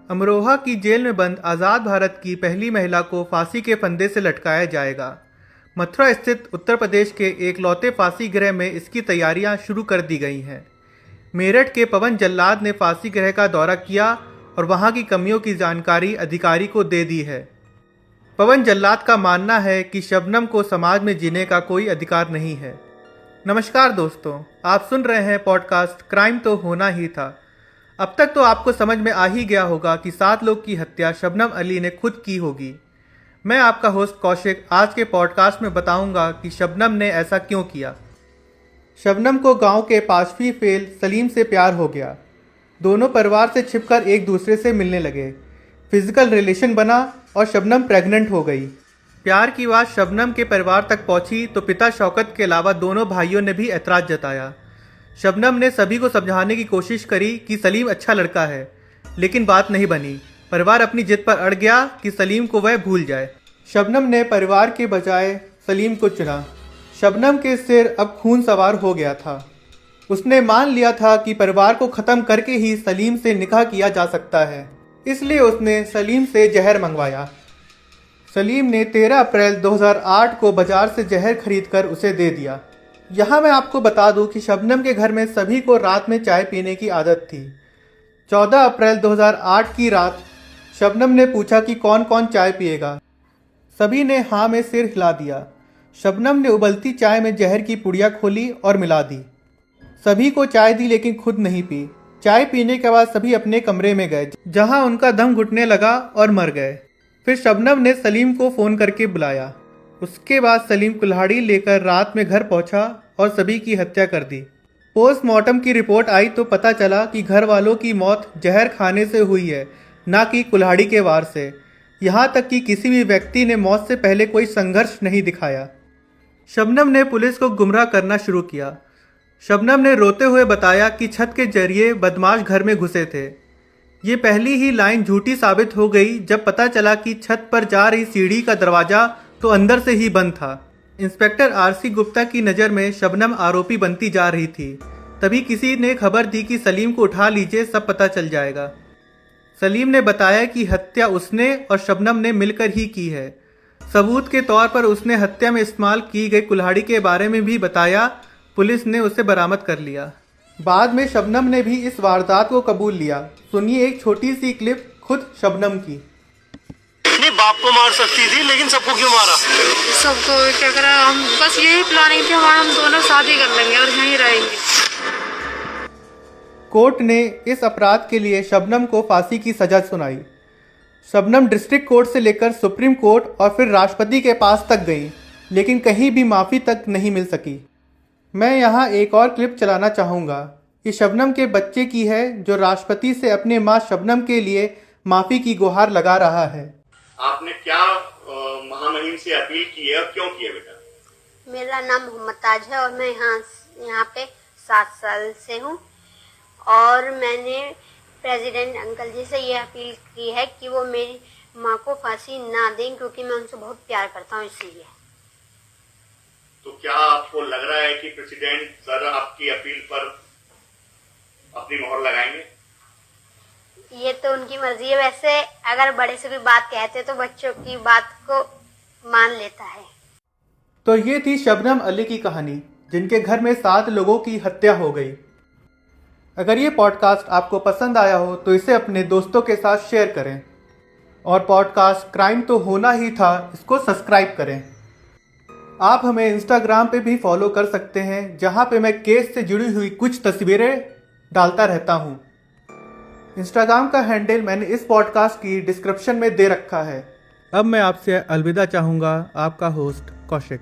अमरोहा की जेल में बंद आज़ाद भारत की पहली महिला को फांसी के फंदे से लटकाया जाएगा। मथुरा स्थित उत्तर प्रदेश के एकलौते फांसी गृह में इसकी तैयारियां शुरू कर दी गई हैं। मेरठ के पवन जल्लाद ने फांसी गृह का दौरा किया और वहां की कमियों की जानकारी अधिकारी को दे दी है। पवन जल्लाद का मानना है कि शबनम को समाज में जीने का कोई अधिकार नहीं है। नमस्कार दोस्तों, आप सुन रहे हैं पॉडकास्ट क्राइम तो होना ही था। अब तक तो आपको समझ में आ ही गया होगा कि 7 लोग की हत्या शबनम अली ने खुद की होगी। मैं आपका होस्ट कौशिक आज के पॉडकास्ट में बताऊंगा कि शबनम ने ऐसा क्यों किया। शबनम को गांव के पाशवी फेल सलीम से प्यार हो गया। दोनों परिवार से छिपकर एक दूसरे से मिलने लगे। फिजिकल रिलेशन बना और शबनम प्रेग्नेंट हो गई। प्यार की बात शबनम के परिवार तक पहुंची तो पिता शौकत के अलावा दोनों भाइयों ने भी ऐतराज जताया। शबनम ने सभी को समझाने की कोशिश करी कि सलीम अच्छा लड़का है, लेकिन बात नहीं बनी। परिवार अपनी जिद पर अड़ गया कि सलीम को वह भूल जाए। शबनम ने परिवार के बजाय सलीम को चुना। शबनम के सिर अब खून सवार हो गया था। उसने मान लिया था कि परिवार को ख़त्म करके ही सलीम से निकाह किया जा सकता है, इसलिए उसने सलीम से जहर मंगवाया। सलीम ने 13 अप्रैल 2008 को बाजार से जहर खरीदकर उसे दे दिया। यहाँ मैं आपको बता दूं कि शबनम के घर में सभी को रात में चाय पीने की आदत थी। 14 अप्रैल 2008 की रात शबनम ने पूछा कि कौन कौन चाय पिएगा। सभी ने हाँ में सिर हिला दिया। शबनम ने उबलती चाय में जहर की पुड़िया खोली और मिला दी। सभी को चाय दी लेकिन खुद नहीं पी। चाय पीने के बाद सभी अपने कमरे में गए, जहाँ उनका दम घुटने लगा और मर गए। फिर शबनम ने सलीम को फ़ोन करके बुलाया। उसके बाद सलीम कुल्हाड़ी लेकर रात में घर पहुंचा और सभी की हत्या कर दी। पोस्टमार्टम की रिपोर्ट आई तो पता चला कि घर वालों की मौत जहर खाने से हुई है, ना कि कुल्हाड़ी के वार से। यहाँ तक कि किसी भी व्यक्ति ने मौत से पहले कोई संघर्ष नहीं दिखाया। शबनम ने पुलिस को गुमराह करना शुरू किया। शबनम ने रोते हुए बताया कि छत के जरिए बदमाश घर में घुसे थे। ये पहली ही लाइन झूठी साबित हो गई जब पता चला कि छत पर जा रही सीढ़ी का दरवाज़ा तो अंदर से ही बंद था। इंस्पेक्टर आरसी गुप्ता की नज़र में शबनम आरोपी बनती जा रही थी। तभी किसी ने खबर दी कि सलीम को उठा लीजिए, सब पता चल जाएगा। सलीम ने बताया कि हत्या उसने और शबनम ने मिलकर ही की है। सबूत के तौर पर उसने हत्या में इस्तेमाल की गई कुल्हाड़ी के बारे में भी बताया। पुलिस ने उसे बरामद कर लिया। बाद में शबनम ने भी इस वारदात को कबूल लिया। सुनिए एक छोटी सी क्लिप खुद शबनम की। अपने बाप को मार सकती थी, लेकिन सबको क्यों मारा? सबको क्या करा, हम बस यही प्लानिंग थी हमारा, हम दोनों शादी कर लेंगे और यहीं रहेंगे। कोर्ट ने इस अपराध के लिए शबनम को फांसी की सजा सुनाई। शबनम डिस्ट्रिक्ट कोर्ट से लेकर सुप्रीम कोर्ट और फिर राष्ट्रपति के पास तक गई, लेकिन कहीं भी माफ़ी तक नहीं मिल सकी। मैं यहाँ एक और क्लिप चलाना चाहूँगा। ये शबनम के बच्चे की है, जो राष्ट्रपति से अपने माँ शबनम के लिए माफ़ी की गुहार लगा रहा है। आपने क्या महामहिम से अपील की है और क्यों की है बेटा? मेरा नाम मोहम्मद ताज है और मैं यहाँ पे 7 साल से हूँ। और मैंने प्रेसिडेंट अंकल जी से ये अपील की है कि वो मेरी माँ को फांसी ना दें, क्योंकि मैं उनसे बहुत प्यार करता हूँ इसलिए। तो क्या आपको लग रहा है कि प्रेसिडेंट सर आपकी अपील पर अपनी मोहर लगाएंगे? ये तो उनकी मर्जी है। वैसे अगर बड़े से कोई बात कहते तो बच्चों की बात को मान लेता है। तो ये थी शबनम अली की कहानी, जिनके घर में 7 लोगों की हत्या हो गई। अगर ये पॉडकास्ट आपको पसंद आया हो तो इसे अपने दोस्तों के साथ शेयर करें और पॉडकास्ट क्राइम तो होना ही था इसको सब्सक्राइब करें। आप हमें इंस्टाग्राम पे भी फॉलो कर सकते हैं, जहाँ पे मैं केस से जुड़ी हुई कुछ तस्वीरें डालता रहता हूँ। इंस्टाग्राम का हैंडल मैंने इस पॉडकास्ट की डिस्क्रिप्शन में दे रखा है। अब मैं आपसे अलविदा चाहूँगा, आपका होस्ट कौशिक।